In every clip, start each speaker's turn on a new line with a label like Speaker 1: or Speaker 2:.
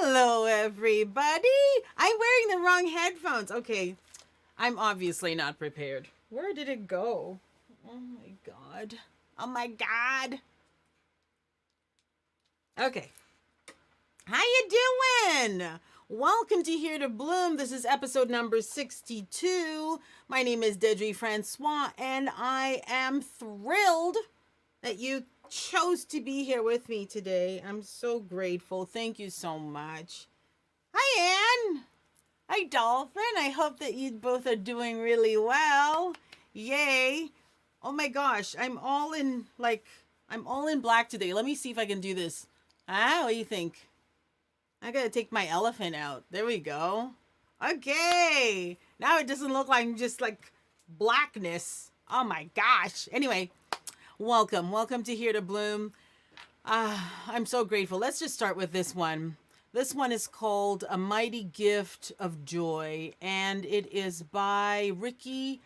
Speaker 1: Hello, everybody. I'm wearing the wrong headphones. Okay, I'm obviously not prepared. Where did it go? Oh my god. Oh my god. Okay. How you doing? Welcome to Here to Bloom. This is episode number 62. My name is Deidre Francois, and I am thrilled that you chose to be here with me today. I'm so grateful. Thank you so much. Hi, Anne. Hi, Dolphin. I hope that you both are doing really well. Yay. Oh my gosh, I'm all in black today. Let me see if I can do this. What do you think? I gotta take my elephant out. There we go. Okay. Now it doesn't look like just like blackness. Oh my gosh. Anyway, welcome. Welcome to Here to Bloom. I'm so grateful. Let's just start with this one. This one is called A Mighty Gift of Joy, and it is by Ricky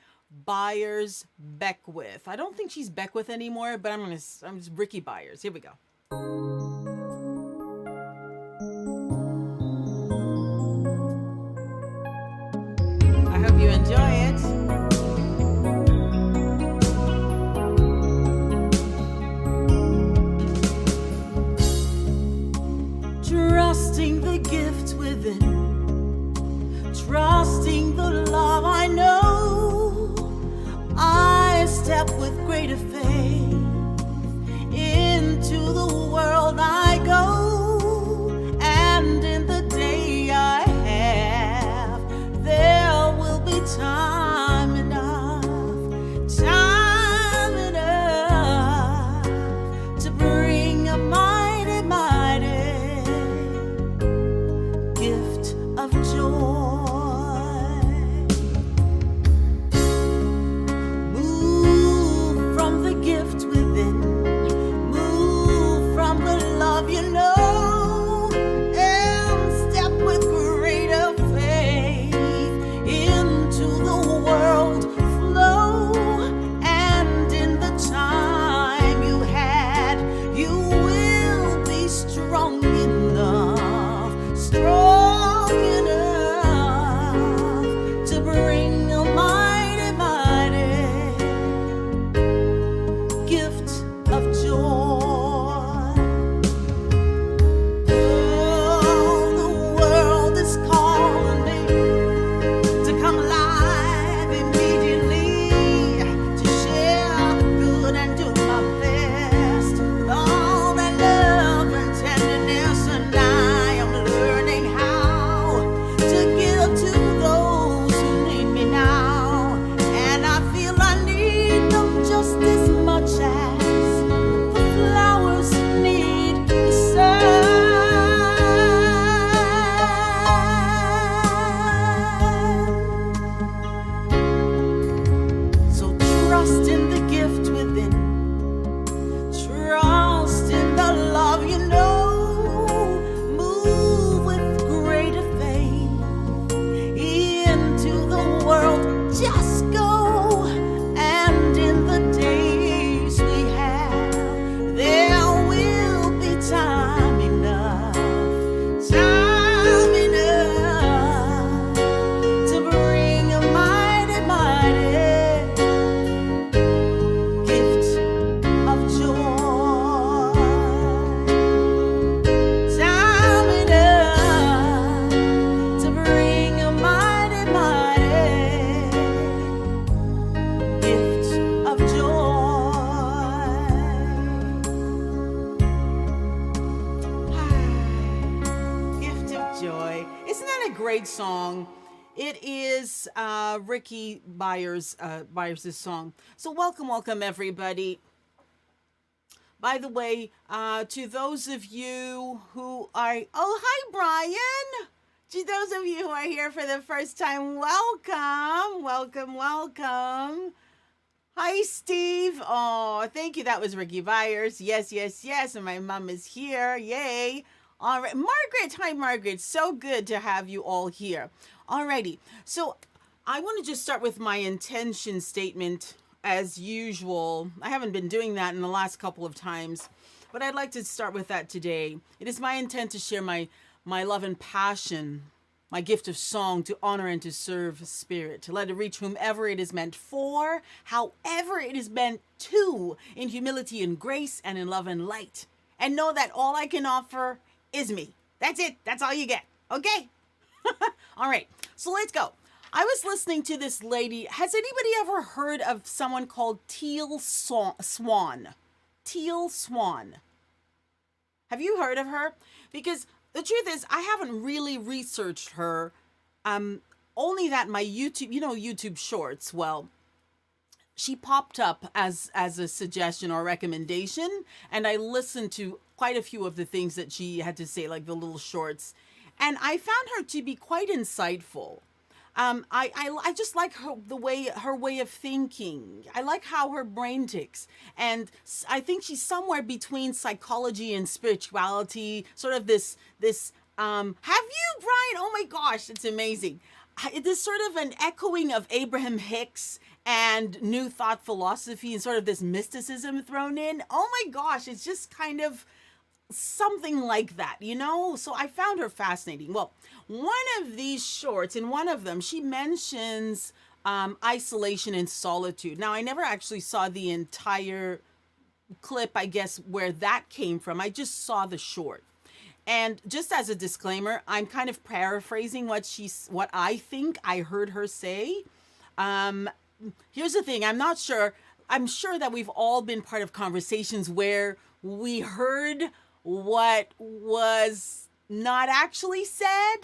Speaker 1: Byers Beckwith. I don't think she's Beckwith anymore, but I'm just Ricky Byers. Here we go. I hope you enjoy it. Trusting the gift within, trusting the love I know, I step with greater faith into the world I go, and in the day I have, there will be time enough to bring a mighty, mighty gift of joy. Move from the gift within, move from the love you know, and step with greater faith into the world flow, and in the time you had, you will be strong enough to bring a mighty, mighty gift of joy. Oh, the world is calling me to come alive immediately, to share good and do my best with all that love and tenderness, and I am learning how to give to those who need me now, and I feel I need them just as much as the flowers need the sun. So trust in the gift within, trust in the love you know, move with greater faith into the world, just go, and in the days we have, there will be time enough to bring a mighty, mighty gift of joy. Time enough to bring a mighty, mighty gift of joy. Gift of joy. Isn't that a great song? It is Ricky Byers' song. So welcome everybody. By the way, to those of you who are, oh, hi, Brian. To those of you who are here for the first time, welcome. Hi, Steve. Oh, thank you. That was Ricky Byers. Yes. And my mom is here. Yay. All right. Margaret. Hi, Margaret. So good to have you all here. Alrighty. So I want to just start with my intention statement as usual. I haven't been doing that in the last couple of times, but I'd like to start with that today. It is my intent to share my my love and passion, my gift of song to honor and to serve spirit, to let it reach whomever it is meant for, however it is meant to, in humility and grace and in love and light. And know that all I can offer is me. That's it. That's all you get. Okay? All right. So let's go. I was listening to this lady. Has anybody ever heard of someone called Teal Swan? Teal Swan. Have you heard of her? Because the truth is, I haven't really researched her. Only that my YouTube, YouTube Shorts, well, she popped up as a suggestion or recommendation, and I listened to quite a few of the things that she had to say, like the little shorts, and I found her to be quite insightful. I just like her way of thinking. I like how her brain ticks. And I think she's somewhere between psychology and spirituality, sort of this, have you, Brian? Oh my gosh, it's amazing. This sort of an echoing of Abraham Hicks and New Thought philosophy and sort of this mysticism thrown in. Oh my gosh, it's just kind of something like that, So I found her fascinating. Well, one of these shorts, in one of them, she mentions isolation and solitude. Now, I never actually saw the entire clip, I guess, where that came from. I just saw the short. And just as a disclaimer, I'm kind of paraphrasing what I think I heard her say. Here's the thing, I'm not sure. I'm sure that we've all been part of conversations where we heard what was not actually said,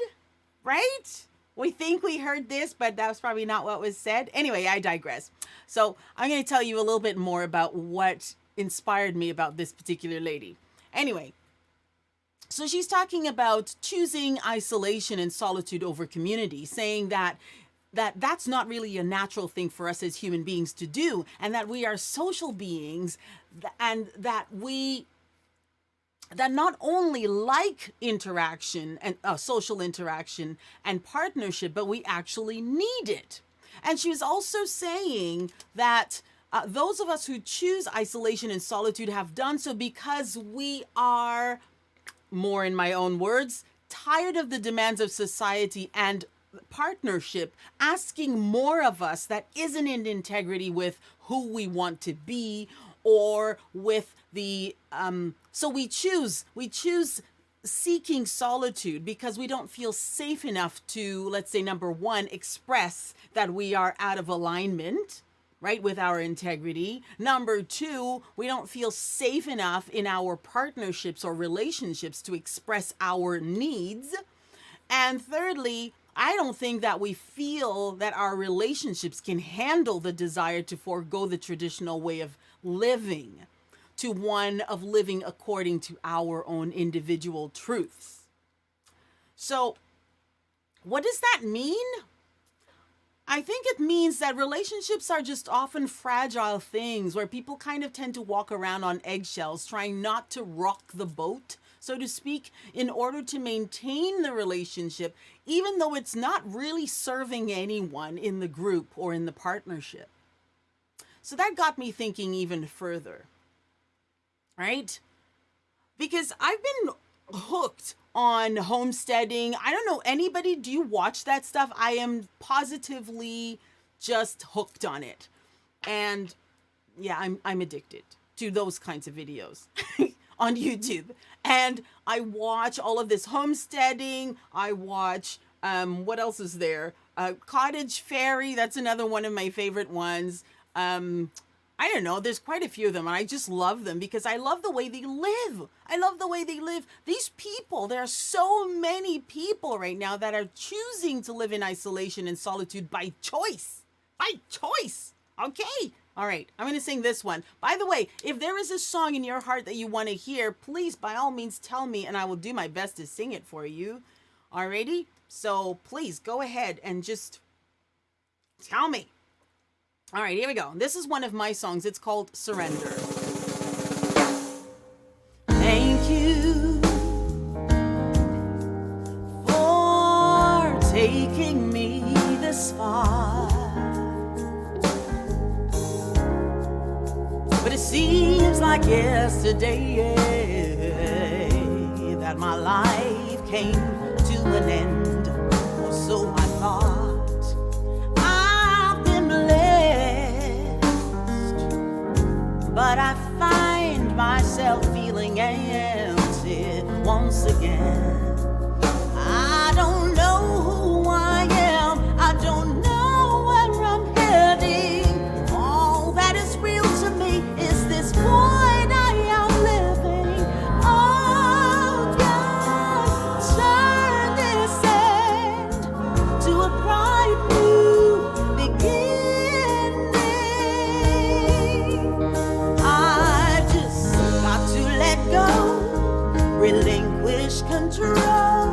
Speaker 1: right? We think we heard this, but that was probably not what was said. Anyway, I digress. So I'm going to tell you a little bit more about what inspired me about this particular lady. Anyway, so she's talking about choosing isolation and solitude over community, saying that's not really a natural thing for us as human beings to do, and that we are social beings, and that not only like interaction and social interaction and partnership, but we actually need it. And she was also saying that those of us who choose isolation and solitude have done so because we are, more in my own words, tired of the demands of society and partnership asking more of us that isn't in integrity with who we want to be, or with the so we choose seeking solitude because we don't feel safe enough to, let's say, number one, express that we are out of alignment, right, with our integrity. Number two, we don't feel safe enough in our partnerships or relationships to express our needs. And thirdly, I don't think that we feel that our relationships can handle the desire to forego the traditional way of living to one of living according to our own individual truths. So, what does that mean? I think it means that relationships are just often fragile things where people kind of tend to walk around on eggshells, trying not to rock the boat, so to speak, in order to maintain the relationship, even though it's not really serving anyone in the group or in the partnership. So that got me thinking even further, right? Because I've been hooked on homesteading. I don't know, anybody, do you watch that stuff? I am positively just hooked on it. And yeah, I'm addicted to those kinds of videos on YouTube. And I watch all of this homesteading. I watch, what else is there? Cottage Fairy, that's another one of my favorite ones. I don't know, there's quite a few of them, and I just love them because I love the way they live. I love the way they live. These people, there are so many people right now that are choosing to live in isolation and solitude by choice. By choice. Okay. All right. I'm going to sing this one. By the way, if there is a song in your heart that you want to hear, please, by all means, tell me, and I will do my best to sing it for you. Alrighty? So please go ahead and just tell me. All right, here we go. This is one of my songs. It's called Surrender. Thank you for taking me this far. But it seems like yesterday that my life came to an end, or so I thought. I've been blessed, but I find myself feeling empty once again. I don't know who I am, I don't know where I'm heading. All that is real to me is this void I am living. Oh God, turn this end to a bright new beginning. I just got to let go, relinquish control,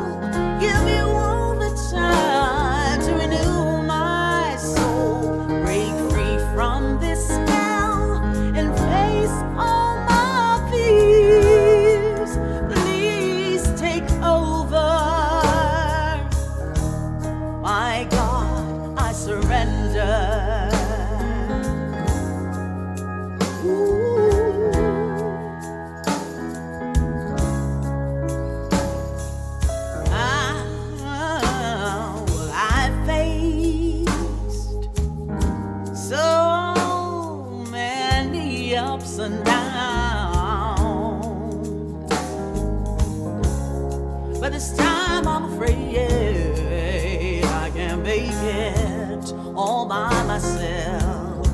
Speaker 1: give you all the time to renew my soul, break free from this spell and face all my fears. Please take over. My God, I surrender. I faced so many ups and downs, but this time I'm afraid I can't make it all by myself.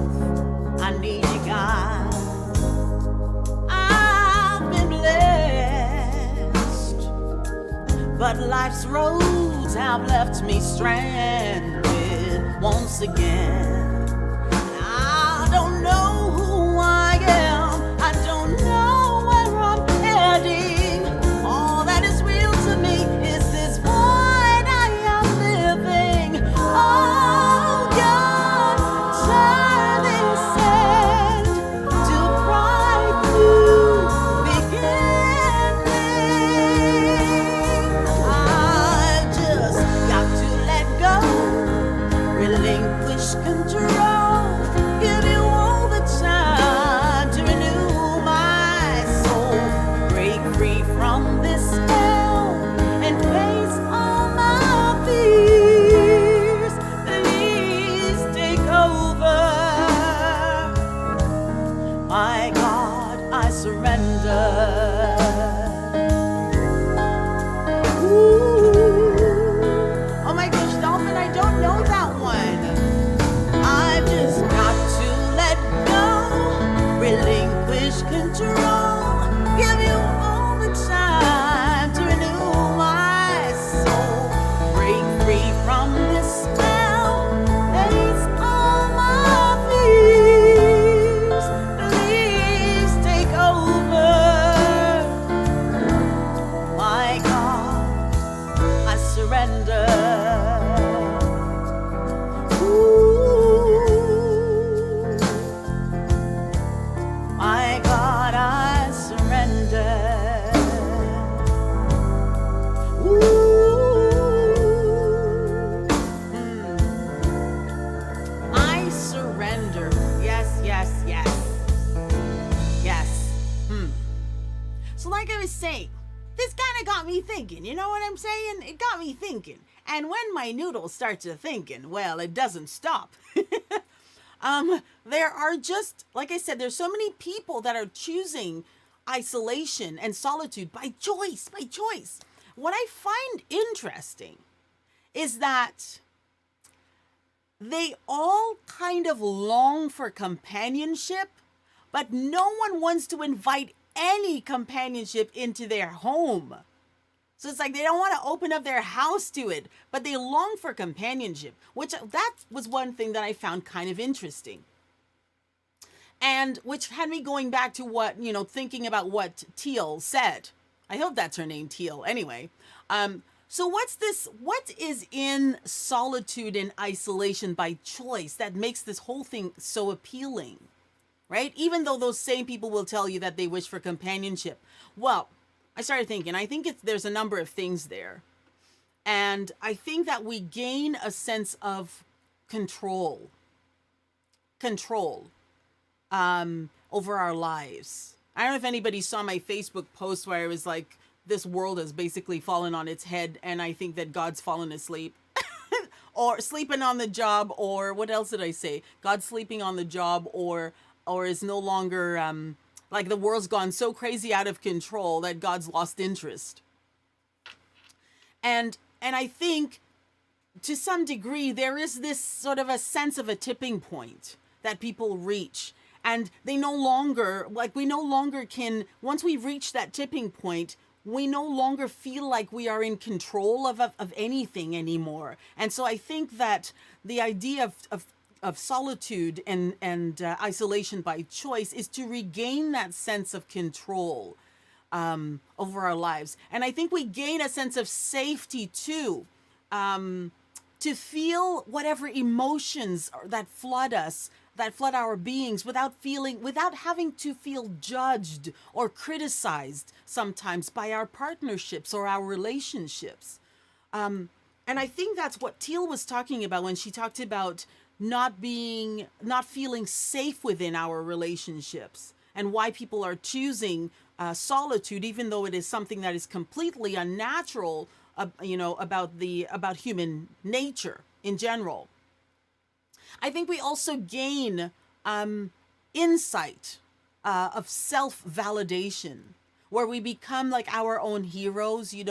Speaker 1: I need you, God. I've been blessed, but life's roads have left me stranded once again. I don't know who I am, I don't know where I'm heading. All that is real to me is this void I am living. Oh God, turn this end to a bright new beginning. I've just got to let go, relinquish control, give you all the time to renew my soul, break free from this spell and face all my fears. Please take over. My God, I surrender. Ooh. Oh my gosh, Dolphin, I don't know that one. I've just got to let go, relinquish control, give you all the time to renew my soul, break free from this spell, face all my fears. Please take over. My God, I surrender. My God, I surrender. I surrender. Yes, yes, yes. Yes. So like I was saying, this kind of got me thinking. You know what I'm saying? It got me thinking. And when my noodle starts a thinking, well, it doesn't stop. There are just, like I said, there's so many people that are choosing isolation and solitude by choice, by choice. What I find interesting is that they all kind of long for companionship, but no one wants to invite any companionship into their home. So it's like they don't want to open up their house to it, but they long for companionship, which that was one thing that I found kind of interesting. And which had me going back to what, thinking about what Teal said. I hope that's her name, Teal. Anyway, so what is in solitude and isolation by choice that makes this whole thing so appealing, right? Even though those same people will tell you that they wish for companionship. Well, I started thinking, I think there's a number of things there. And I think that we gain a sense of control over our lives. I don't know if anybody saw my Facebook post where I was like, this world has basically fallen on its head, and I think that God's fallen asleep. Or sleeping on the job, or what else did I say? God's sleeping on the job, or is no longer like the world's gone so crazy out of control that God's lost interest. And I think to some degree there is this sort of a sense of a tipping point that people reach, and they no longer, like, we no longer can, once we reach that tipping point, we no longer feel like we are in control of anything anymore. And so I think that the idea of solitude and isolation by choice is to regain that sense of control over our lives. And I think we gain a sense of safety too, to feel whatever emotions that flood us, that flood our beings, without having to feel judged or criticized sometimes by our partnerships or our relationships. And I think that's what Teal was talking about when she talked about not feeling safe within our relationships, and why people are choosing solitude, even though it is something that is completely unnatural, about human nature in general. I think we also gain insight of self-validation, where we become like our own heroes. We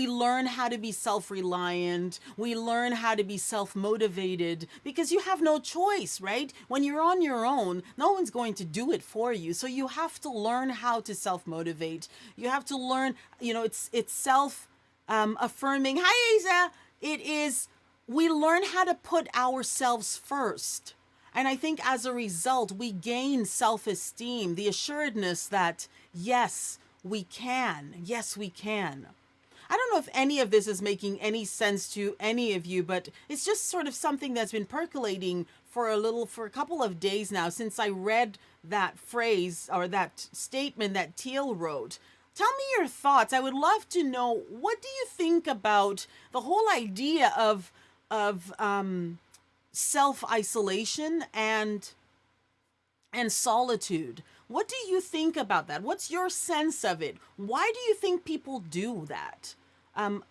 Speaker 1: learn how to be self-reliant. We learn how to be self-motivated, because you have no choice, right? When you're on your own, no one's going to do it for you. So you have to learn how to self-motivate. You have to learn, it's self affirming. Hi, Asa. We learn how to put ourselves first. And I think as a result, we gain self-esteem, the assuredness that, yes, we can. Yes, we can. I don't know if any of this is making any sense to any of you, but it's just sort of something that's been percolating for a couple of days now, since I read that phrase or that statement that Teal wrote. Tell me your thoughts. I would love to know, what do you think about the whole idea of self-isolation and solitude? What do you think about that? What's your sense of it? Why do you think people do that? And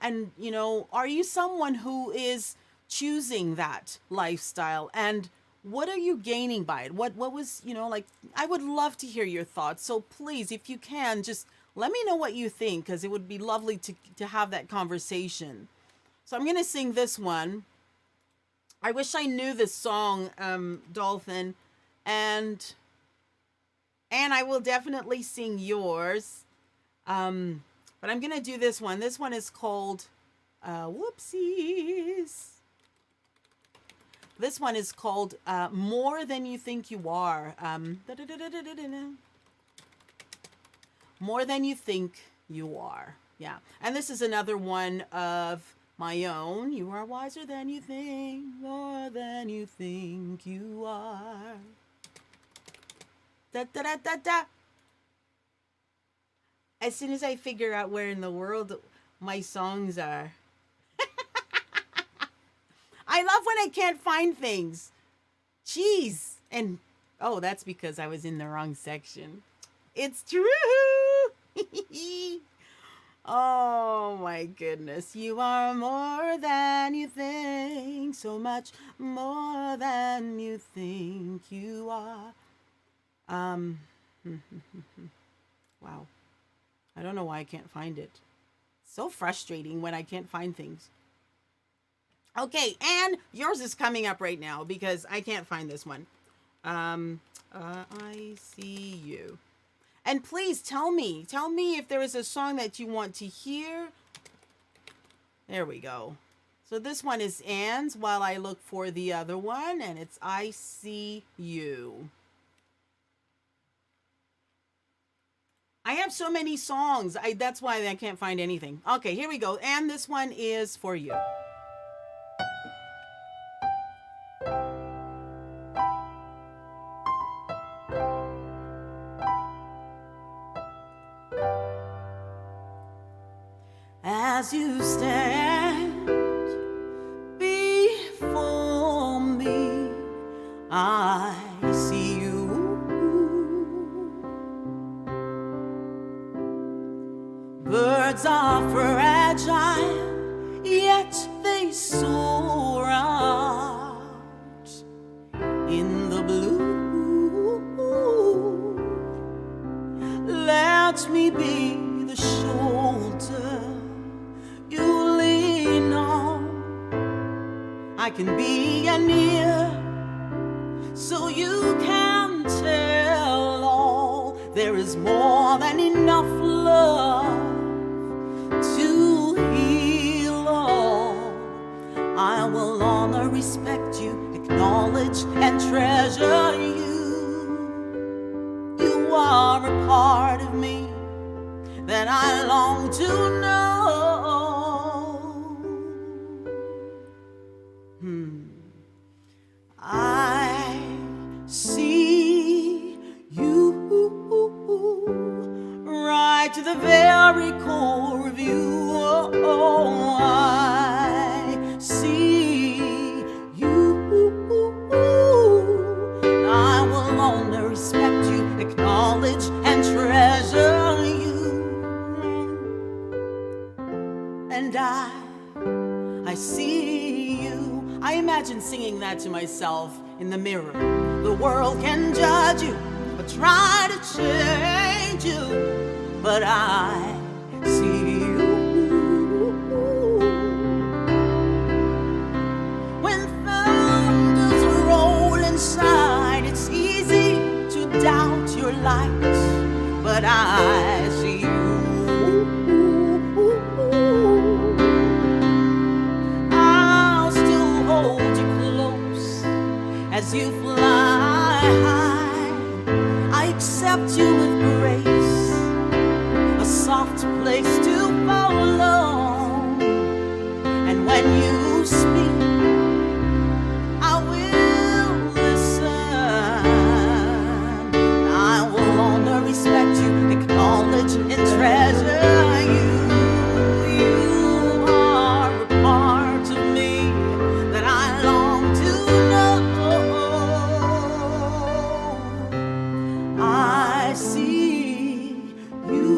Speaker 1: are you someone who is choosing that lifestyle? And what are you gaining by it? What was, I would love to hear your thoughts. So please, if you can, just let me know what you think, because it would be lovely to have that conversation. So I'm going to sing this one. I wish I knew this song, Dolphin, and I will definitely sing yours. But I'm going to do this one. This one is called, whoopsies. This one is called More Than You Think You Are. More Than You Think You Are. Yeah. And this is another one of my own. You are wiser than you think, more than you think you are. Da da da da da. As soon as I figure out where in the world my songs are. I love when I can't find things. Jeez. And that's because I was in the wrong section. It's true. Oh my goodness. You are more than you think, so much more than you think you are. Wow. I don't know why I can't find it. So frustrating when I can't find things. Okay, and yours is coming up right now because I can't find this one. I see you. And please tell me if there is a song that you want to hear. There we go. So this one is Anne's while I look for the other one, and it's I See You. I have so many songs. That's why I can't find anything. Okay, here we go. And this one is for you. As you stand before me, I see you. in the blue. Let me be the shoulder you lean on. I can be an ear so you can tell all. There is more than enough love to heal all. I will honor, respect you, acknowledge and treasure you. You are a part of me that I long to know. I see you right to the very core of you. Oh, I see you. I will honor, respect you, acknowledge and treasure you. And I see you. I imagine singing that to myself in the mirror. The world can judge you or try to change you, but I see you. When thunders roll inside, it's easy to doubt your light, but I see you. As you fly high, I accept you with grace, a soft place to follow. And when you speak, I will listen. I will honor, respect you, acknowledge and treasure you. You are a part of me that I long to know. I see you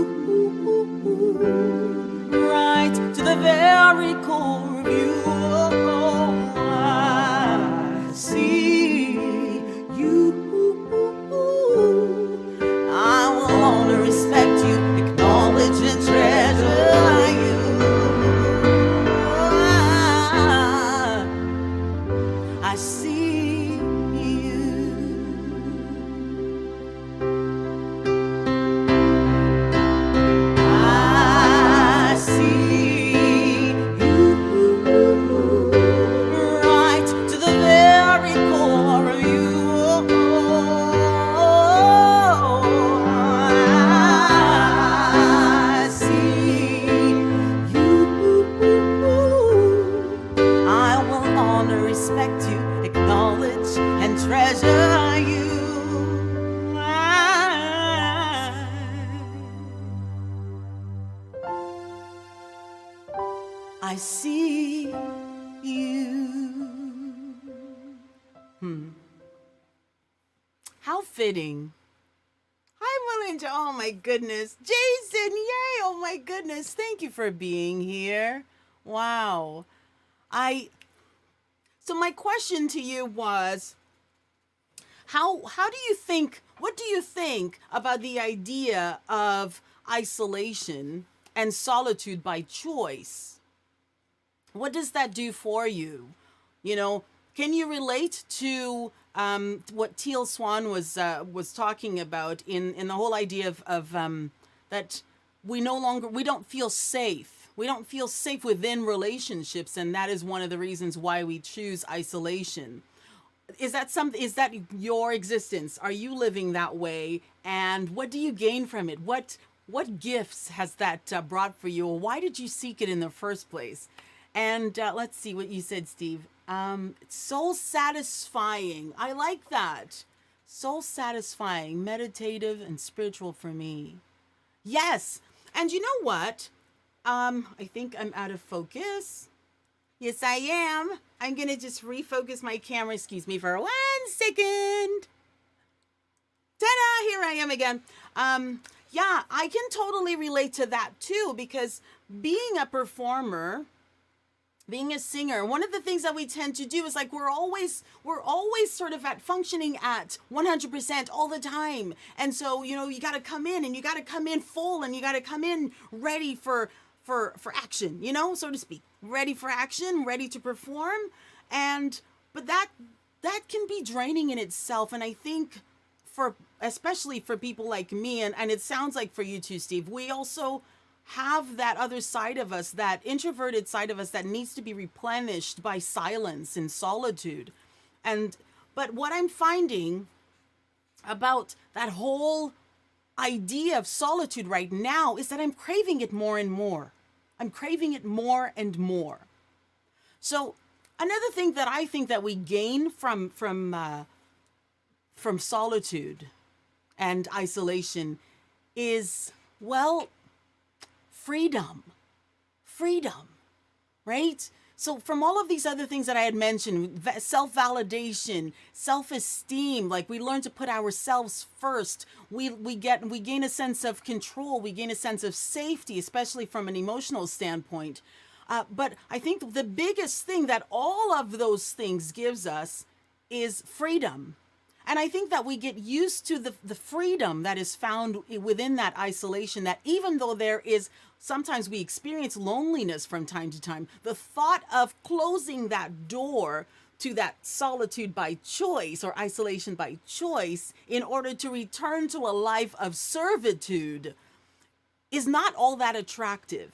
Speaker 1: right to the very core of you. I see you. I will honor, respect you, acknowledge and treasure you. I see you. I see you right to the very core of you. I see you. I will honor, respect you, acknowledge and treasure you. I see you. How fitting. Hi, Melinda. Oh my goodness. Jason, yay. Oh my goodness. Thank you for being here. Wow. So my question to you was, how do you think, what do you think about the idea of isolation and solitude by choice? What does that do for you? You know, can you relate to what Teal Swan was talking about in the whole idea of that we don't feel safe. We don't feel safe within relationships, and that is one of the reasons why we choose isolation. Is that your existence? Are you living that way? And what do you gain from it? What gifts has that brought for you? Or why did you seek it in the first place? And let's see what you said, Steve. Soul satisfying. I like that. Soul satisfying, meditative, and spiritual for me. Yes. And you know what? I think I'm out of focus. Yes, I am. I'm going to just refocus my camera. Excuse me for 1 second. Ta-da! Here I am again. Yeah, I can totally relate to that too, because being a performer being a singer, one of the things that we tend to do is like we're always sort of at functioning at 100% all the time. And so, you got to come in, and you got to come in full, and you got to come in ready for action, so to speak. Ready for action, ready to perform. And but that can be draining in itself. And I think for especially for people like me, and it sounds like for you too, Steve, we also have that other side of us, that introverted side of us that needs to be replenished by silence and solitude. And but what I'm finding about that whole idea of solitude right now is that I'm craving it more and more. I'm craving it more and more. So another thing that I think that we gain from solitude and isolation is, well, freedom. Freedom, right? So from all of these other things that I had mentioned, self-validation, self-esteem, like we learn to put ourselves first. We gain a sense of control. We gain a sense of safety, especially from an emotional standpoint. But I think the biggest thing that all of those things gives us is freedom. And I think that we get used to the freedom that is found within that isolation, that even though there is, sometimes we experience loneliness from time to time, the thought of closing that door to that solitude by choice or isolation by choice in order to return to a life of servitude is not all that attractive.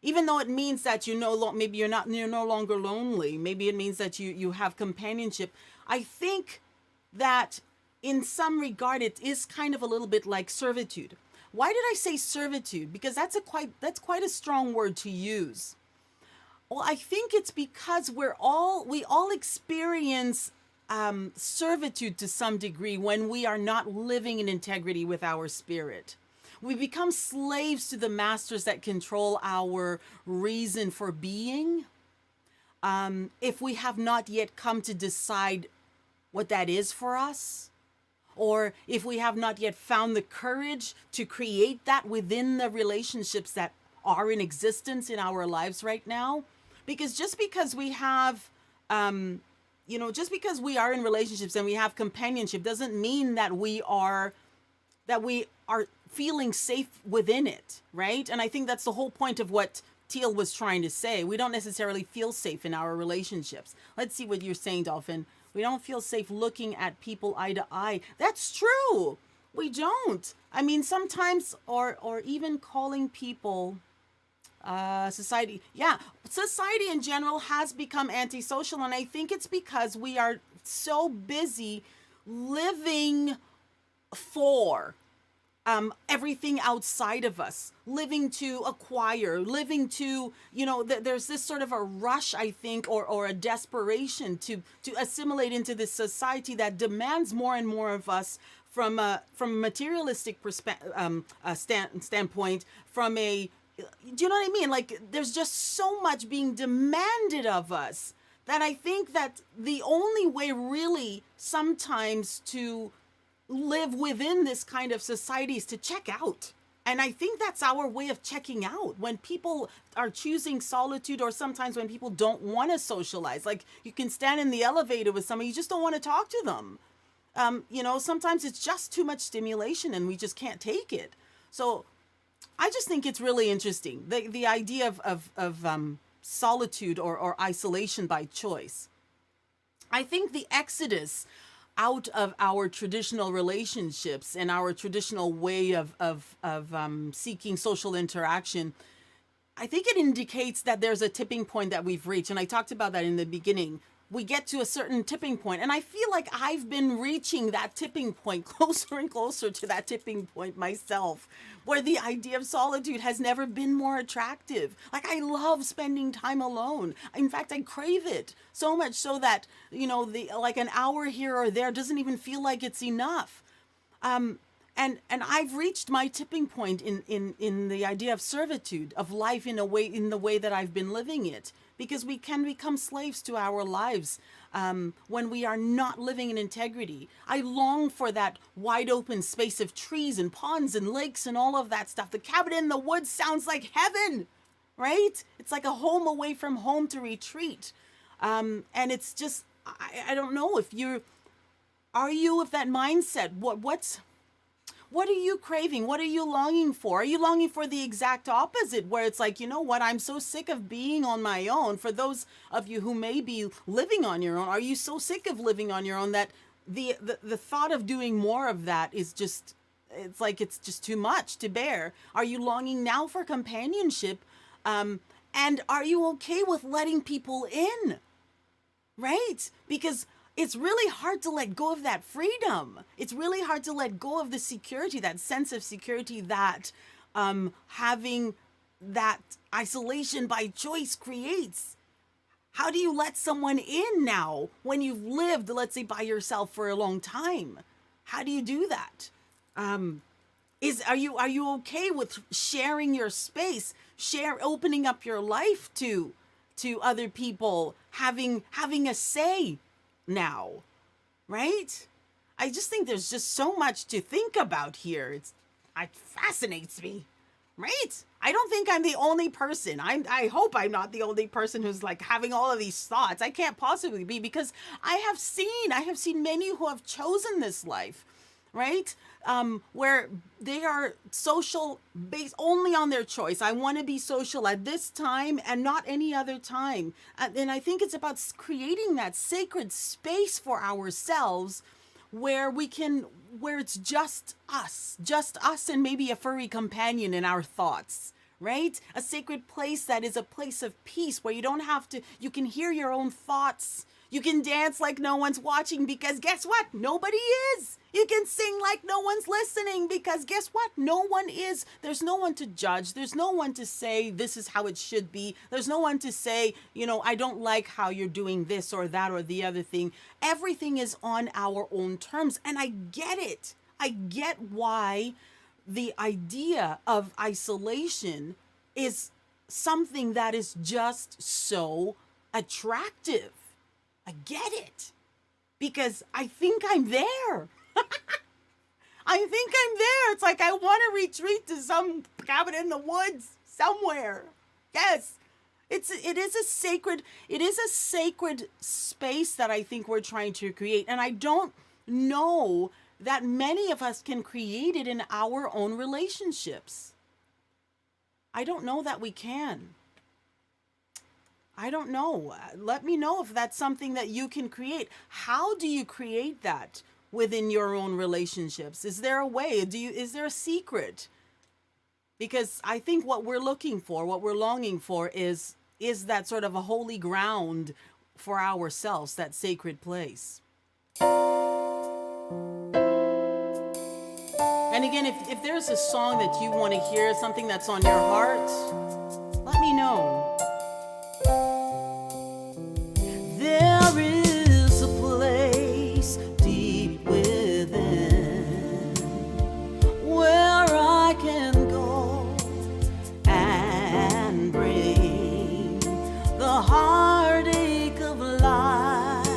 Speaker 1: Even though it means that maybe you're no longer lonely, maybe it means that you have companionship. I think that in some regard it is kind of a little bit like servitude. Why did I say servitude? Because that's quite a strong word to use. Well, I think it's because we all experience servitude to some degree when we are not living in integrity with our spirit. We become slaves to the masters that control our reason for being. If we have not yet come to decide what that is for us, or if we have not yet found the courage to create that within the relationships that are in existence in our lives right now. Because just because we have, just because we are in relationships and we have companionship doesn't mean that we are feeling safe within it, right? And I think that's the whole point of what Teal was trying to say. We don't necessarily feel safe in our relationships. Let's see what you're saying, Dolphin. We don't feel safe looking at people eye to eye. That's true. We don't. I mean, sometimes, or even calling people, society. Yeah, society in general has become antisocial, and I think it's because we are so busy living for everything outside of us, living to acquire, living to, there's this sort of a rush, I think, or a desperation to assimilate into this society that demands more and more of us from a materialistic standpoint, from a, do you know what I mean? Like, there's just so much being demanded of us that I think that the only way really sometimes to live within this kind of society is to check out. And I think that's our way of checking out. When people are choosing solitude, or sometimes when people don't want to socialize, like you can stand in the elevator with somebody, you just don't want to talk to them. Sometimes it's just too much stimulation and we just can't take it. So I just think it's really interesting. The idea of solitude or isolation by choice. I think the exodus out of our traditional relationships and our traditional way of seeking social interaction, I think it indicates that there's a tipping point that we've reached. And I talked about that in the beginning. We get to a certain tipping point, and I feel like I've been reaching that tipping point, closer and closer to that tipping point myself, where the idea of solitude has never been more attractive. Like, I love spending time alone. In fact, I crave it so much so that, like an hour here or there doesn't even feel like it's enough. And I've reached my tipping point in the idea of servitude, of life in the way that I've been living it. Because we can become slaves to our lives when we are not living in integrity. I long for that wide open space of trees and ponds and lakes and all of that stuff. The cabin in the woods sounds like heaven. right? It's like a home away from home to retreat. And it's just, I don't know if are you with that mindset? What are you craving? What are you longing for? Are you longing for the exact opposite, where it's like, you know what, I'm so sick of being on my own? For those of you who may be living on your own, are you so sick of living on your own that the thought of doing more of that is just, it's like it's just too much to bear? Are you longing now for companionship? And are you okay with letting people in? Right? Because it's really hard to let go of that freedom. It's really hard to let go of the security, that sense of security that having that isolation by choice creates. How do you let someone in now when you've lived, let's say, by yourself for a long time? How do you do that? Are you okay with sharing your space, opening up your life to other people, having a say now, right? I just think there's just so much to think about here. It fascinates me, right? I don't think I'm the only person. I hope I'm not the only person who's like having all of these thoughts. I can't possibly be, because I have seen many who have chosen this life, right? Where they are social based only on their choice. I want to be social at this time and not any other time. And I think it's about creating that sacred space for ourselves where it's just us and maybe a furry companion in our thoughts, right? A sacred place that is a place of peace where you can hear your own thoughts. You can dance like no one's watching, because guess what? Nobody is. You can sing like no one's listening, because guess what? No one is. There's no one to judge. There's no one to say this is how it should be. There's no one to say, I don't like how you're doing this or that or the other thing. Everything is on our own terms. And I get it. I get why the idea of isolation is something that is just so attractive. I get it, because I think I'm there. I think I'm there. It's like I want to retreat to some cabin in the woods somewhere. Yes, it is a sacred space that I think we're trying to create, and I don't know that many of us can create it in our own relationships. I don't know that we can. I don't know. Let me know if that's something that you can create. How do you create that within your own relationships? Is there a way? Is there a secret? Because I think what we're looking for, what we're longing for is that sort of a holy ground for ourselves, that sacred place. And again, if there's a song that you want to hear, something that's on your heart, let me know. There is a place deep within where I can go and bring the heartache of life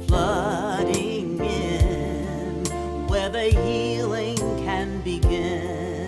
Speaker 1: flooding in, where the healing can begin.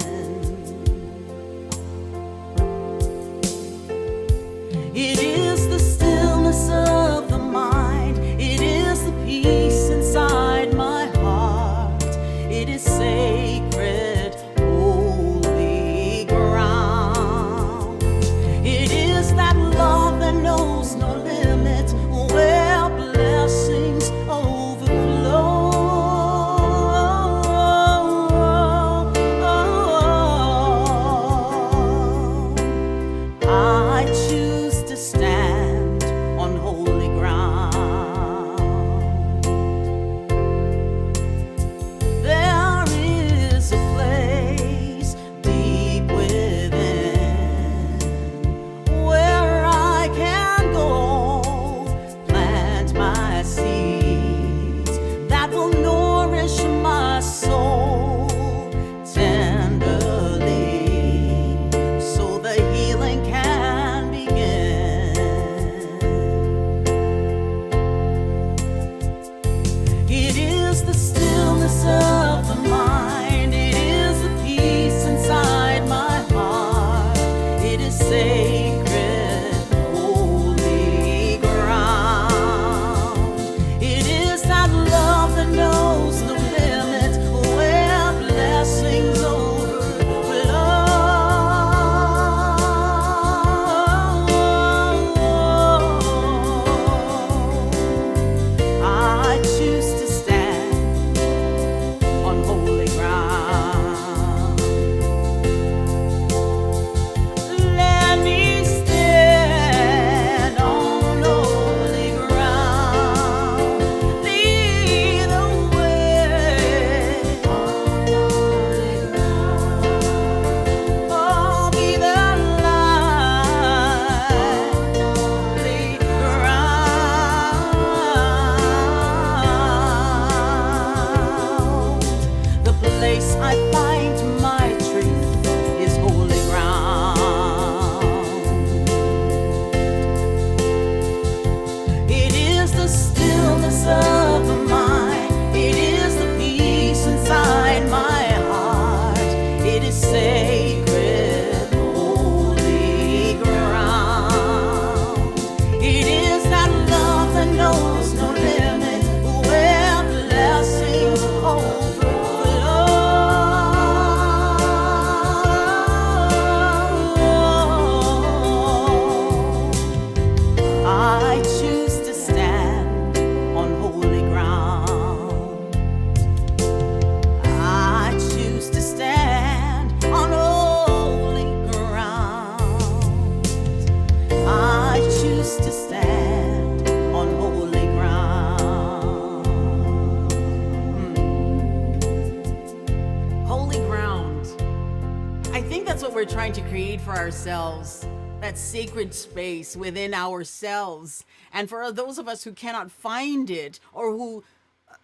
Speaker 1: we're trying to create for ourselves, that sacred space within ourselves. And for those of us who cannot find it, or who,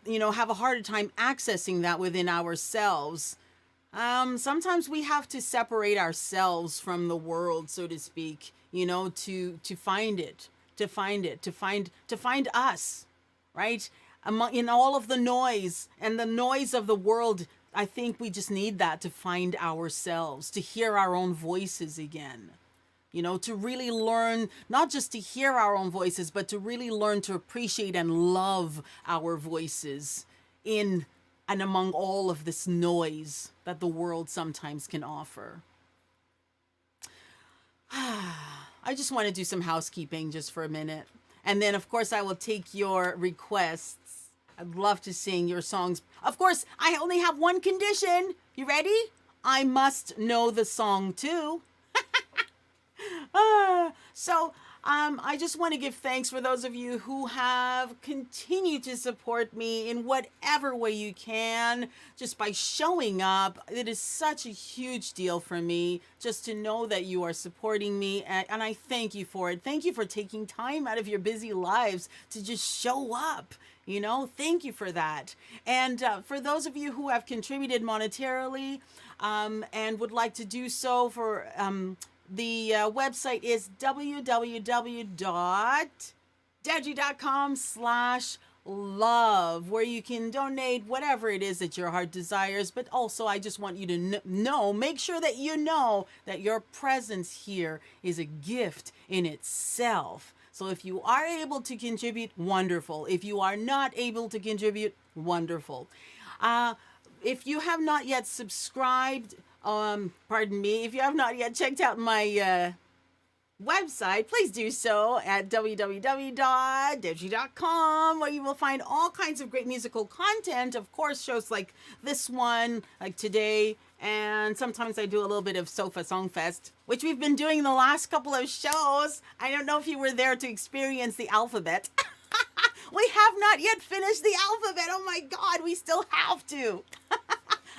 Speaker 1: have a harder time accessing that within ourselves, sometimes we have to separate ourselves from the world, so to speak, to find it, to find us, right? In all of the noise and the noise of the world, I think we just need that to find ourselves, to hear our own voices again. To really learn, not just to hear our own voices, but to really learn to appreciate and love our voices in and among all of this noise that the world sometimes can offer. I just want to do some housekeeping just for a minute. And then, of course, I will take your requests. I'd love to sing your songs. Of course, I only have one condition. You ready? I must know the song too. I just want to give thanks for those of you who have continued to support me in whatever way you can, just by showing up. It is such a huge deal for me just to know that you are supporting me, and I thank you for it. Thank you for taking time out of your busy lives to just show up. Thank you for that. And for those of you who have contributed monetarily and would like to do so for... the website is www.deji.com/love, where you can donate whatever it is that your heart desires. But also, I just want you to make sure that you know that your presence here is a gift in itself. So if you are able to contribute, wonderful. If you are not able to contribute, wonderful. If you have not yet subscribed, if you have not yet checked out my website, please do so at www.deji.com, where you will find all kinds of great musical content. Of course, shows like this one, like today, and sometimes I do a little bit of Sofa Song Fest, which we've been doing the last couple of shows. I don't know if you were there to experience the alphabet. We have not yet finished the alphabet. Oh my God, we still have to.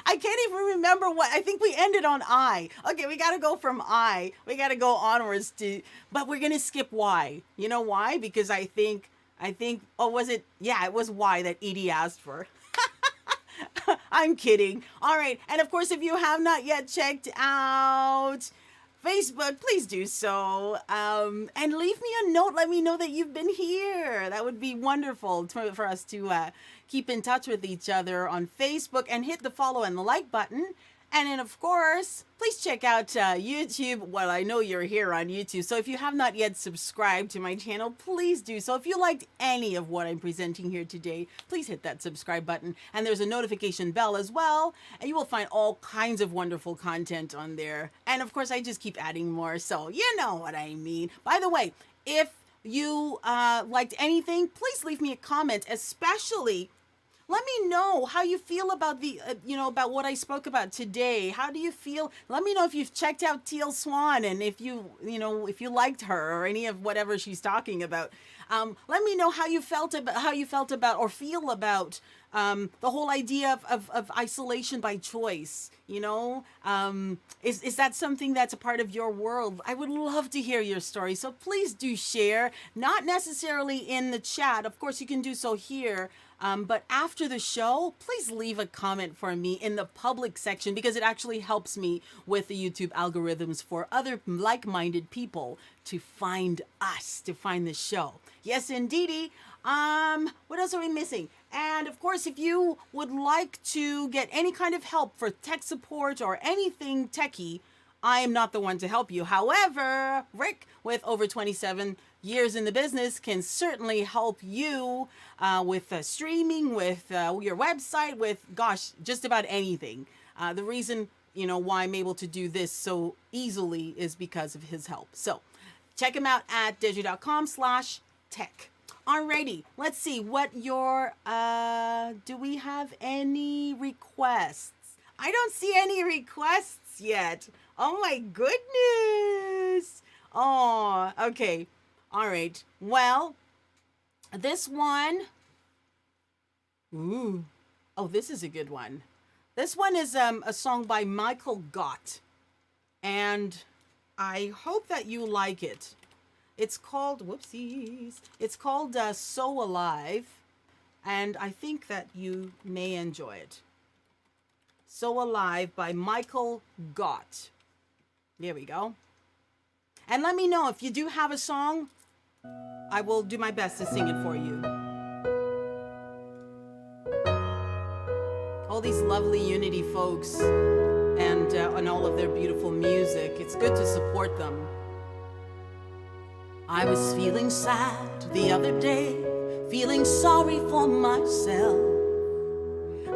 Speaker 1: I can't even remember I think we ended on I. Okay, we got to go from I. We got to go onwards but we're going to skip Y. You know why? Because I think, oh, was it? Yeah, it was Y that Edie asked for. I'm kidding. All right. And of course, if you have not yet checked out Facebook, please do so. And leave me a note. Let me know that you've been here. That would be wonderful for us to keep in touch with each other on Facebook, and hit the follow and the like button. And then, of course, please check out YouTube. Well, I know you're here on YouTube, so if you have not yet subscribed to my channel, please do so. If you liked any of what I'm presenting here today, please hit that subscribe button. And there's a notification bell as well, and you will find all kinds of wonderful content on there. And of course, I just keep adding more, so you know what I mean. By the way, if you liked anything, please leave me a comment, especially... Let me know how you feel about about what I spoke about today. How do you feel? Let me know if you've checked out Teal Swan, and if you liked her or any of whatever she's talking about. Let me know how you felt about or feel about the whole idea of isolation by choice. Is that something that's a part of your world? I would love to hear your story. So please do share, not necessarily in the chat. Of course, you can do so here. But after the show, please leave a comment for me in the public section, because it actually helps me with the YouTube algorithms for other like-minded people to find us, to find the show. Yes, indeedy. What else are we missing? And of course, if you would like to get any kind of help for tech support or anything techie, I am not the one to help you. However, Rick, with over 27 years in the business, can certainly help you with streaming, with your website, with, just about anything. The reason, why I'm able to do this so easily is because of his help. So check him out at deji.com/tech. Alrighty, let's see what do we have any requests? I don't see any requests yet. Oh my goodness. Oh, okay. All right. Well, this one. Ooh. Oh, this is a good one. This one is a song by Michael Gott. and I hope that you like it. It's called, whoopsies, it's called So Alive, and I think that you may enjoy it. So Alive by Michael Gott. There we go. And let me know if you do have a song. I will do my best to sing it for you. All these lovely Unity folks and all of their beautiful music. It's good to support them. I was feeling sad the other day, feeling sorry for myself.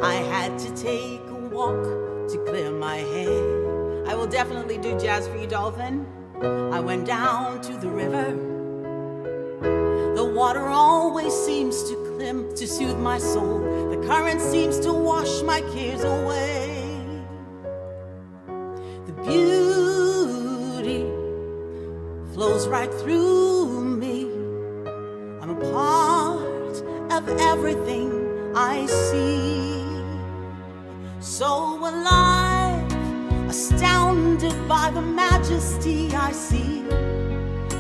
Speaker 1: I had to take a walk to clear my head. I will definitely do jazz for you, Dolphin. I went down to the river. The water always seems to soothe my soul. The current seems to wash my cares away. The beauty flows right through me. I'm a part of everything I see. So alive, astounded by the majesty I see.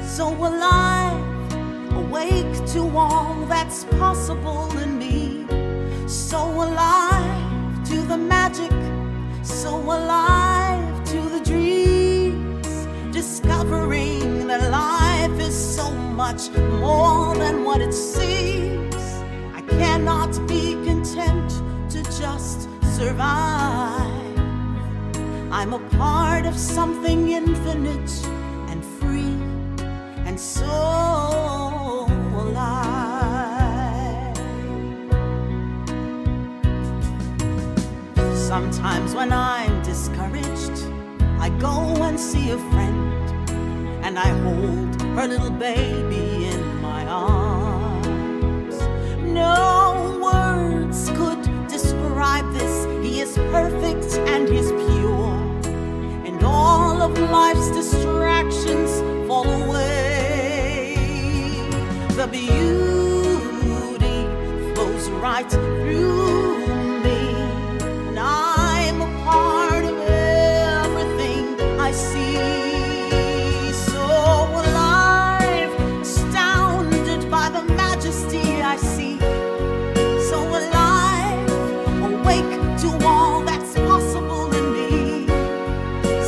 Speaker 1: So alive, awake to all that's possible in me. So alive to the magic, so alive to the dreams, discovering that life is so much more than what it seems. I cannot be content to just survive. I'm a part of something infinite and free, and so alive. Sometimes when I'm discouraged, I go and see a friend, and I hold her little baby in my arms. No words could describe this. He is perfect and he's pure, and all of life's distractions fall away. The beauty flows right through me, and I'm a part of everything I see. So alive, astounded by the majesty I see. So alive, awake to all that's possible in me.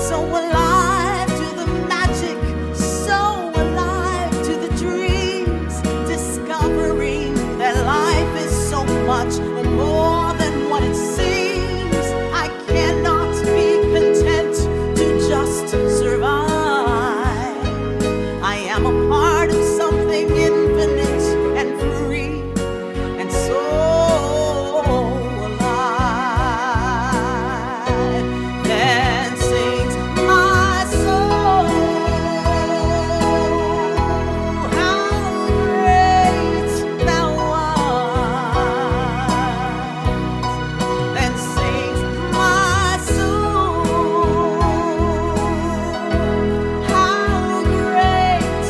Speaker 1: So alive to the magic, so alive to the dreams, discovering that life is so much more than what it seems. I cannot be content to just survive. I am a part of something infinite and free, and so alive. Then sings my soul, how great thou art. Then sings my soul, how great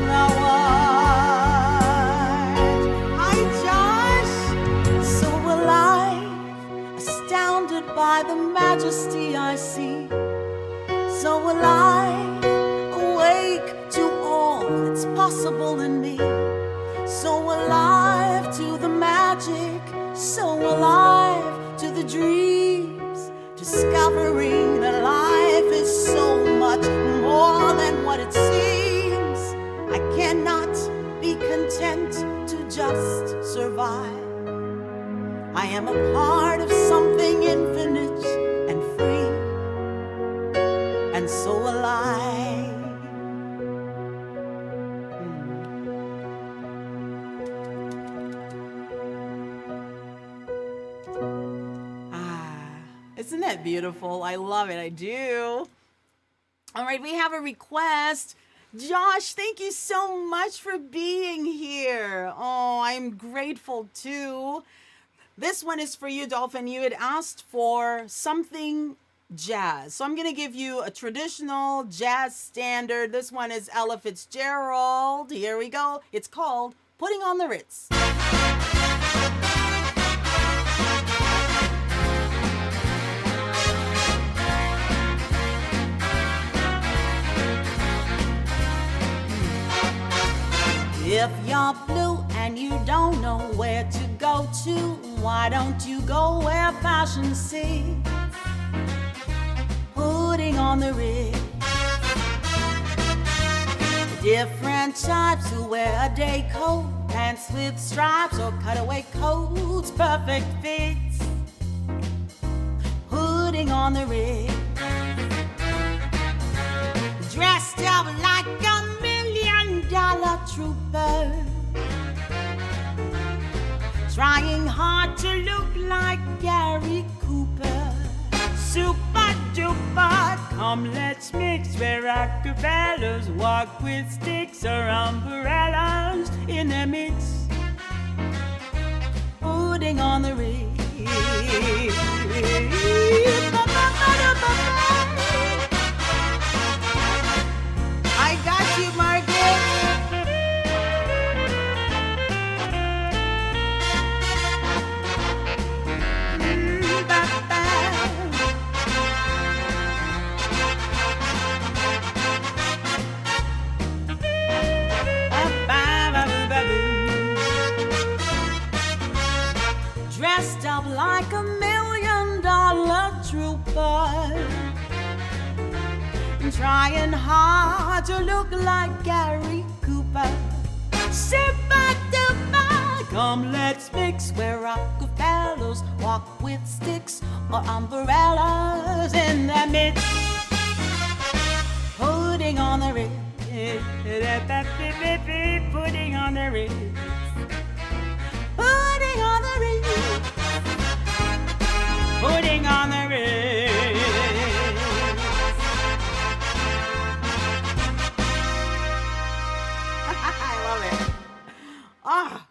Speaker 1: thou art. Hi, Josh. So alive, astounded by the majesty I see. So alive, awake to all that's possible in me. So alive to the magic, so alive to the dreams, discovering that life is so much more than what it seems. I cannot be content to just survive. I am a part of something infinite and free, and so alive. Isn't that beautiful? I love it. I do. All right, we have a request. Josh, thank you so much for being here. Oh, I'm grateful too. This one is for you, Dolphin. You had asked for something jazz. So I'm going to give you a traditional jazz standard. This one is Ella Fitzgerald. Here we go. It's called Putting on the Ritz. you're blue and you don't know where to go to, why don't you go where fashion sits? Putting on the rig. Different types who wear a day coat, pants with stripes or cutaway coats, perfect fits. Putting on the rig. Dressed up like $1 million trooper, trying hard to look like Gary Cooper. Super duper, come let's mix where Rockefellers walk with sticks or umbrellas in their midst. Putting on the rig. I got you, Margaret. Dressed up like $1 million trooper, trying hard to look like Gary Cooper. Super duper, come let's mix where Rockefellers walk with sticks or umbrellas in their midst. Putting on the rig, putting on the rig, putting on the rig, putting on the rig. Ah,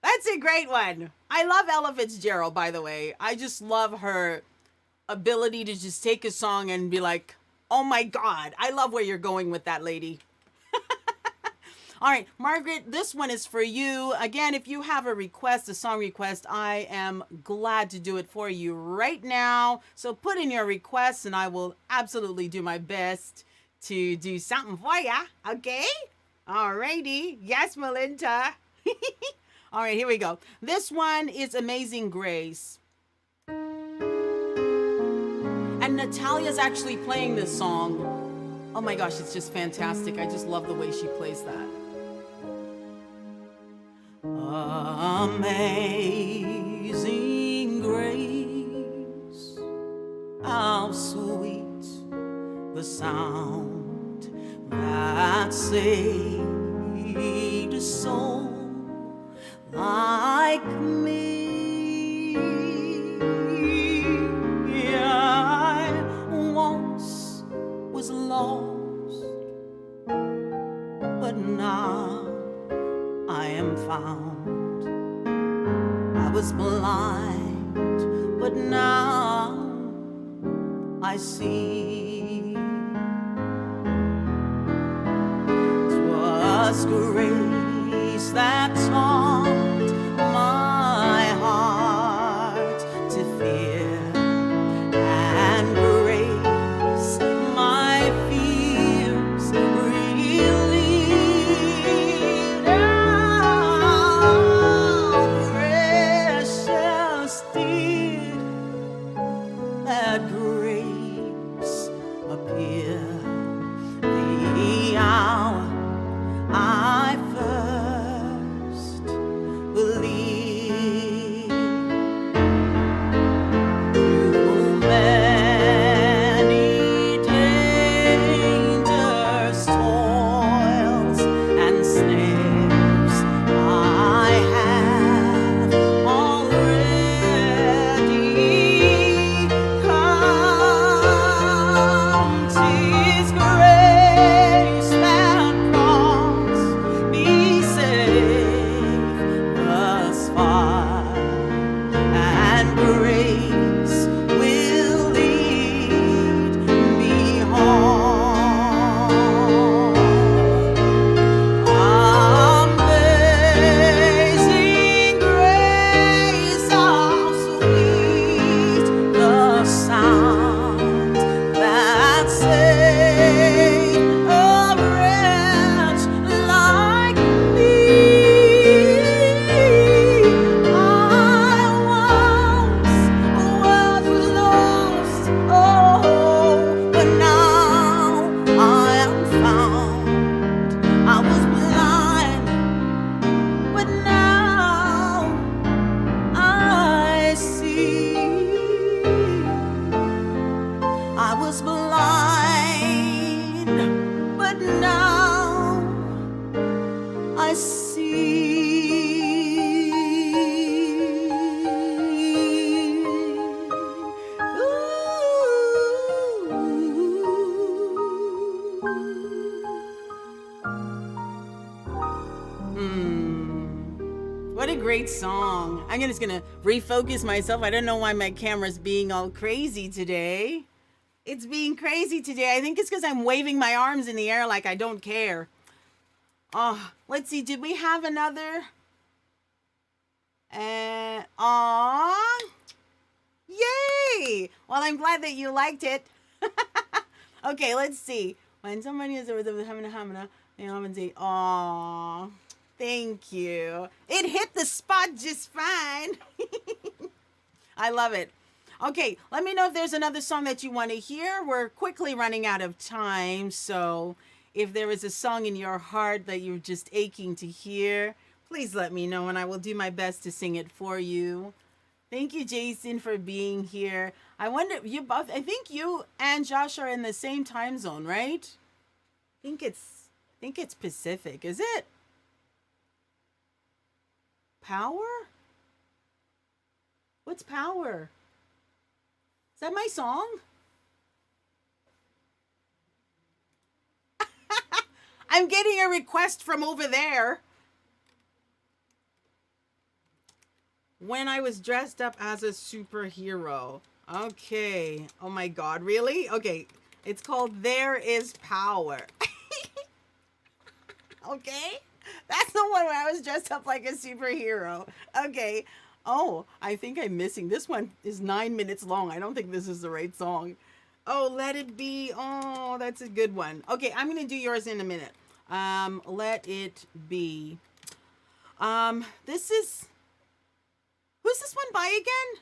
Speaker 1: that's a great one. I love Ella Fitzgerald, by the way. I just love her ability to just take a song and be like, oh my God, I love where you're going with that, lady. All right, Margaret, this one is for you. Again, if you have a request, a song request, I am glad to do it for you right now. So put in your requests and I will absolutely do my best to do something for ya, okay? All righty. Yes, Melinda. All right, here we go. This one is Amazing Grace. And Natalia's actually playing this song. Oh my gosh, it's just fantastic. I just love the way she plays that. Amazing grace, how sweet the sound that saved a soul like me. I once was lost, but now I am found. I was blind, but now I see. 'Twas grace that taught my heart to fear, and grace my fears relieved. Oh, precious did that grace appear the hour I first believed. Through many dangers, toils, and snares, I have already come. 'Tis grace that brought me safe thus far, and grace will lead me home. Amazing grace, how sweet the sound that saved a wretch like me. great song. I'm just gonna refocus myself. I don't know why my camera's being all crazy today. It's being crazy today. I think it's because I'm waving my arms in the air like I don't care. Oh, let's see. Did we have another? Aw. Yay! Well, I'm glad that you liked it. Okay, let's see. When somebody is over the hamina, aw. Thank you. It hit the spot just fine. I love it. Okay, let me know if there's another song that you want to hear. We're quickly running out of time, so if there is a song in your heart that you're just aching to hear, please let me know and I will do my best to sing it for you. Thank you, Jason, for being here. I wonder, I think you and Josh are in the same time zone, right? I think it's Pacific, is it? Power? What's Power? Is that my song? I'm getting a request from over there. When I was dressed up as a superhero. Okay. Oh my God, really? Okay. It's called There Is Power. Okay. That's the one where I was dressed up like a superhero. Okay. Oh, I think I'm missing. This one is 9 minutes long. I don't think this is the right song. Oh, Let It Be. Oh, that's a good one. Okay, I'm going to do yours in a minute. Let It Be. This is... Who's this one by again?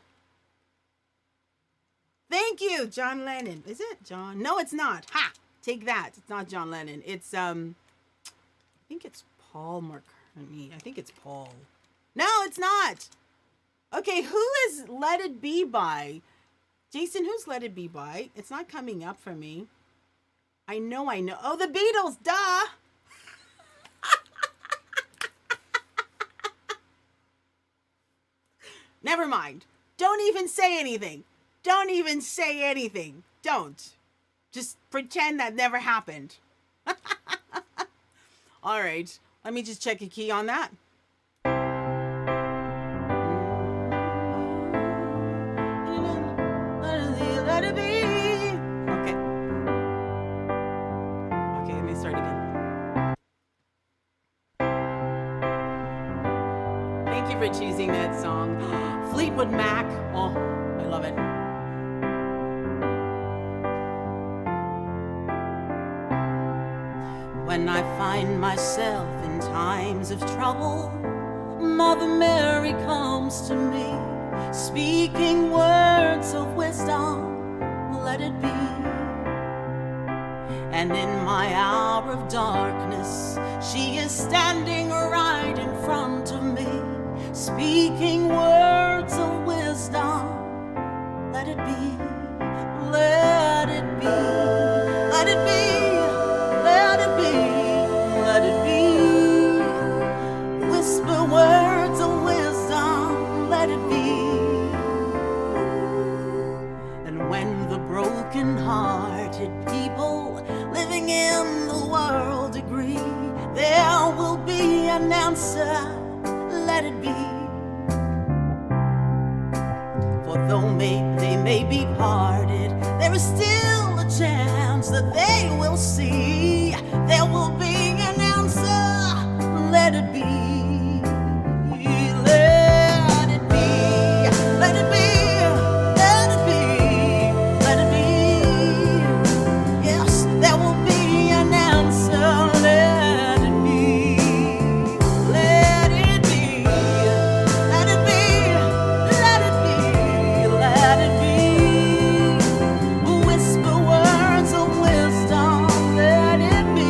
Speaker 1: Thank you, John Lennon. Is it John? No, it's not. Ha! Take that. It's not John Lennon. It's, I think it's Paul McCartney. I think it's Paul. No, it's not. Okay, who is Let It Be by? Jason, who's Let It Be by? It's not coming up for me. I know. Oh, the Beatles, duh. Never mind. Don't even say anything. Don't even say anything. Don't. Just pretend that never happened. All right. Let me just check a key on that. Let it be. Okay. Okay, let me start again. Thank you for choosing that song. Fleetwood Mac. Oh, I love it. When I find myself in times of trouble, Mother Mary comes to me, speaking words of wisdom, let it be. And in my hour of darkness, she is standing right in front of me, speaking words of wisdom, let it be, let it be, let it be. Let it be, let it be. Whisper words of wisdom, let it be. And when the broken-hearted people living in the world agree, there will be an answer, let it be. For though they may be parted, there is still a chance that they will see. There will be an answer, let it be. Let it be, let it be, let it be, let it be. Yes, there will be an answer, let it be. Let it be, let it be, let it be, let it be. Whisper words of wisdom, let it be.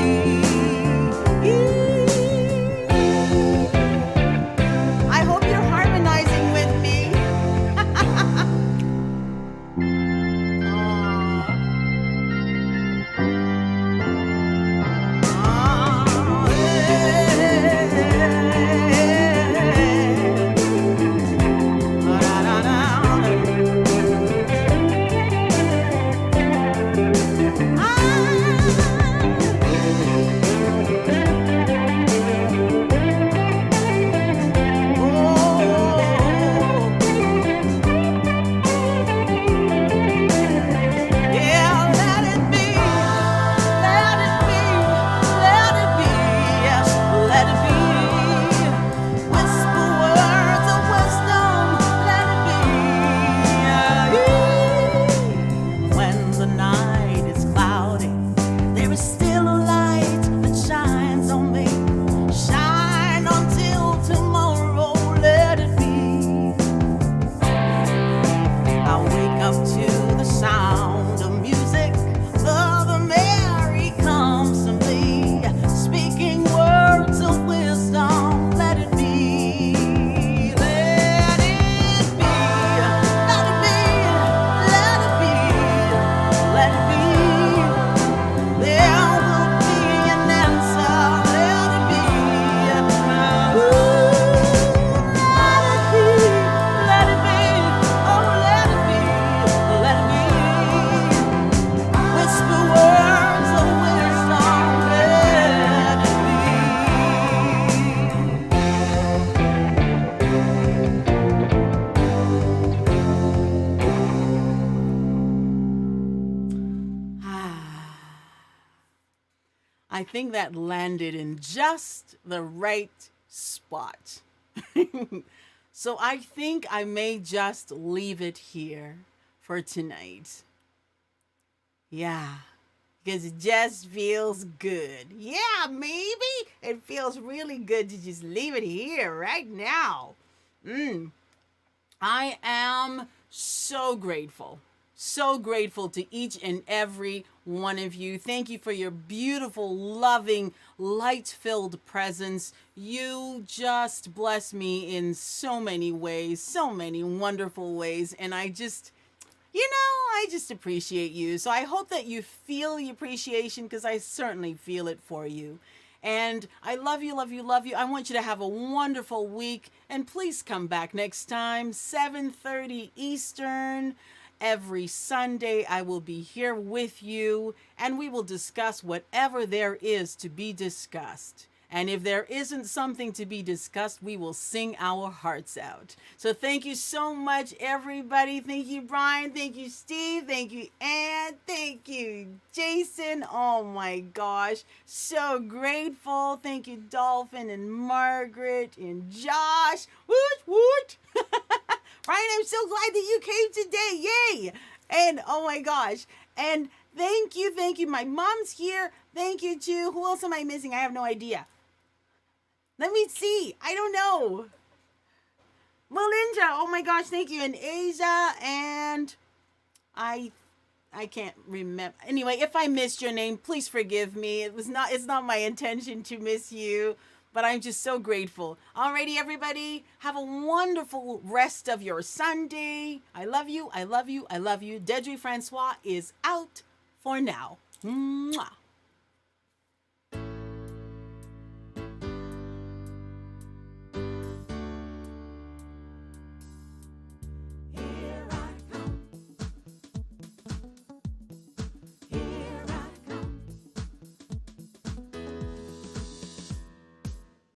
Speaker 1: I think that landed in just the right spot. So I think I may just leave it here for tonight. Yeah, because it just feels good. Yeah, maybe it feels really good to just leave it here right now. I am so grateful to each and every one of you. Thank you for your beautiful, loving, light filled presence. You just bless me in so many ways, so many wonderful ways. And I just appreciate you. So I hope that you feel the appreciation because I certainly feel it for you. And I love you, love you, love you. I want you to have a wonderful week. And please come back next time, 7:30 Eastern. Every Sunday, I will be here with you, and we will discuss whatever there is to be discussed. And if there isn't something to be discussed, we will sing our hearts out. So thank you so much, everybody. Thank you, Brian. Thank you, Steve. Thank you, Ann. Thank you, Jason. Oh my gosh. So grateful. Thank you, Dolphin and Margaret and Josh. Woot, woot. Brian, I'm so glad that you came today. Yay. And oh my gosh. And thank you. My mom's here. Thank you, too. Who else am I missing? I have no idea. Let me see. I don't know. Melinda. Oh my gosh, thank you. And Asia. And I can't remember. Anyway, if I missed your name, please forgive me. It's not my intention to miss you, but I'm just so grateful. Alrighty, everybody. Have a wonderful rest of your Sunday. I love you. I love you. I love you. Dedri Francois is out for now. Mwah.